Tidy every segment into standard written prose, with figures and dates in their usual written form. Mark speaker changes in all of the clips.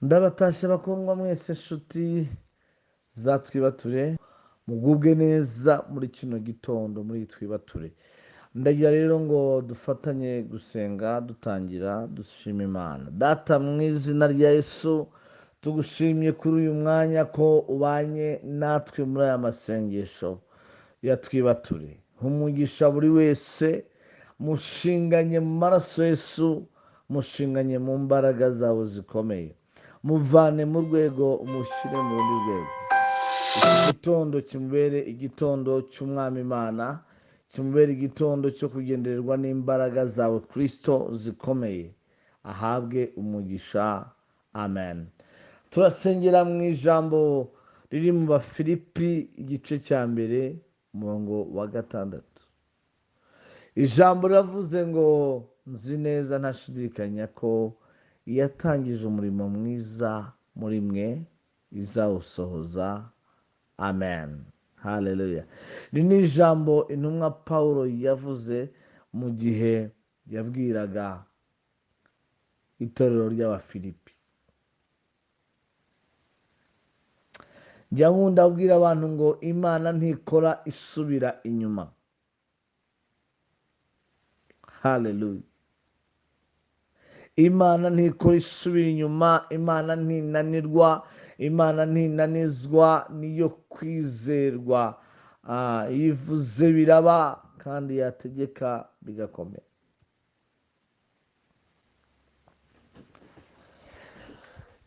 Speaker 1: Ndabatashye bakundwa mwese nshuti zatwibature mugubwe neza muri kino gitondo muri twibature. Ndagira rero ngo dufatanye gusenga dutangira dushima Imana. Data mu izina rya Yesu tugushimye kuri uyu mwanya ko ubanye natwe muri aya masengesho yatwibature. Umugisha buri wese mushinganye mu maraso Yesu, mushinganye mu mbaraga zawe zikomeye, muvane mu rwego umushyire mu rundi rwego. Iki gitondo kimubere igitondo cy'umwami Imana, kimubere igitondo cyo kugendererwa n'imbaraga zawe Kristo zikomeye. Ahabwe umugisha, amen. Turasengera mu ijambo riri mu Bafilipi igice cya mbere umurongo wa 6. Ijambo riravuze ngo nzi neza ntashidikanya ko yatangije umurimo mwiza muri mwe izawusohoza. Amen. Haleluya. Iri ni ijambo intumwa Pawulo yavuze mu gihe yabwiraga itorero ry'Abafilipi. Njya nkunda abwira abantu ngo Imana ntikora isubira inyuma. Haleluya. Imana ntikora isubira inyuma, Imana ntinanirwa, Imana ntinanizwa, niyo kwizerwa. Yivuze biraba kandi yategeka bigakomera.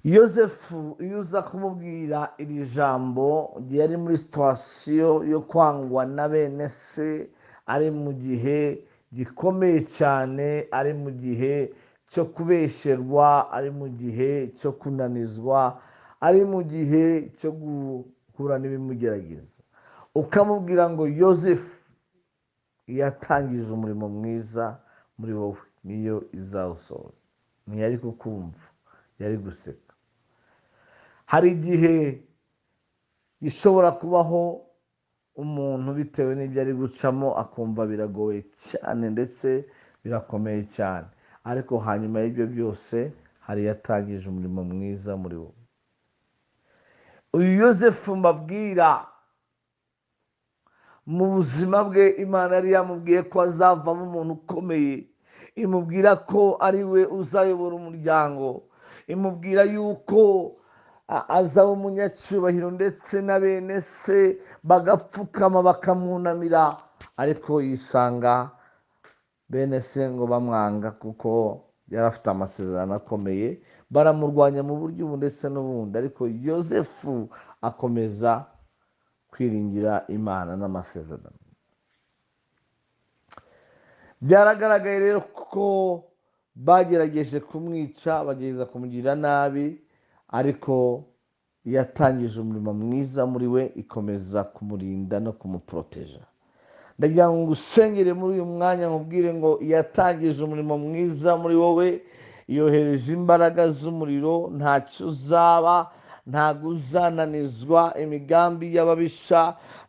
Speaker 1: Yosefu iyo uza kumubwira iri jambo yari muri situwasiyo yo kwangwa na bene se, ari mu gihe gikomeye cyane, ari mu gihe cyo kubesherwa, ari mu gihe cyo kunanizwa, ari mu gihe cyo guhura n'ibimugerageza, ukamubwira ngo Yosefu yatangije umurimo mwiza muri wowe niyo izawusohoza, ntiyari kukumva, yari guseka. Hari igihe gishobora kubaho umuntu bitewe n'ibyo ari gucamo akumva biragoye cyane ndetse birakomeye cyane, ariko hanyuma y'ibyo byose hari yatangije umurimo mwiza muri wowe. Uyu Yosefu mbabwira, mu buzima bwe Imana yari yamubwiye ko azavamo umuntu ukomeye, imubwira ko ari we uzayobora umuryango, imubwira yuko azaba umunyacyubahiro ndetse na bene se bagapfukama bakamwunamira, ariko yisanga bene se ngo bamwanga kuko yari afite amasezerano akomeye, baramurwanya mu buryo ubu ndetse n'ubundi, ariko Yosefu akomeza kwiringira Imana n'amasezerano. Byaragaragaye rero ko bagerageje kumwica, bagerageza kumugirira nabi, ariko yatangije umurimo mwiza muri we, ikomeza kumurinda no kumuporoteja. Ndagira ngo usengere muri uyu mwanya nkubwire ngo yatangije umurimo mwiza muri wowe, yohereje imbaraga z'umuriro, ntacyo uzaba, ntabwo uzananizwa imigambi y'ababisha,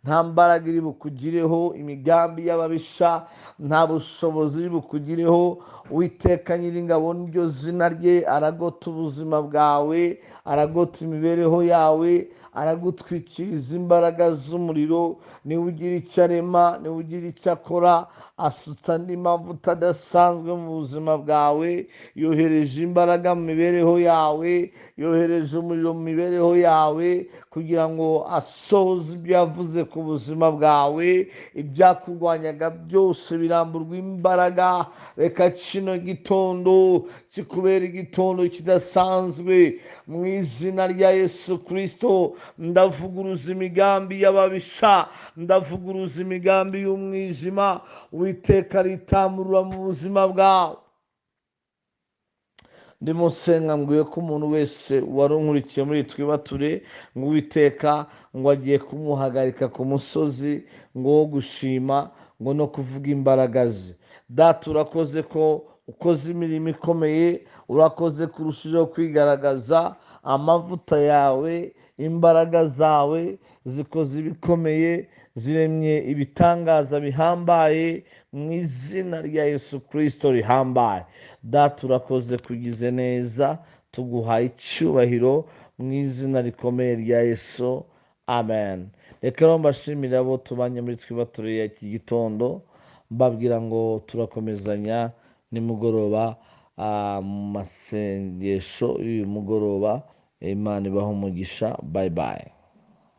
Speaker 1: nta mbaraga iri bukugireho imigambi y'ababisha, nta bushobozi iri bukugireho. Uwiteka Nyiringabo niryo zina rye, aragota ubuzima bwawe, aragota imibereho yawe, aragutwikiriza imbaraga z'umuriro. Niwe ugira icyo arema, niwe ugira icyo akora, asutsa andi mavuta adasanzwe mu buzima bwawe, yohereje imbaraga mu mibereho yawe, yohereje umuriro mu mibereho yawe kugira ngo asohoze ibyo yavuze ku buzima bwawe. Ibyakurwanyaga byose biramburwa imbaraga. Reka kino gitondo kikubera igitondo kidasanzwe mu izina rya Yesu Kristo. Ndavuguruza imigambi y'ababisha, ndavuguruza imigambi y'umwijima, Uwiteka ritamurura mu buzima bwawe. Ndimo senga mbwiye ko umuntu wese wari unkurikiye muri twibature ngo Uwiteka ngo agiye kumuhagarika ku musozi ngo wo gushima ngo no kuvuga imbaraga ze. Data, urakoze ko ukoze imirimo ikomeye, urakoze kurushijeho kwigaragaza. Amavuta yawe, imbaraga zawe zikoze ibikomeye, ziremye ibitangaza bihambaye mu izina rya Yesu Kristo rihambaye. Data, urakoze kugize neza, tuguhaye icyubahiro mu izina rikomeye rya Yesu, amen. Reka rero mbashimire abo tubanye muri twibaturire iki gitondo, mbabwira ngo turakomezanya nimugoroba mu masengesho y'uyu mugoroba. Imana ibahe umugisha. Bye bye.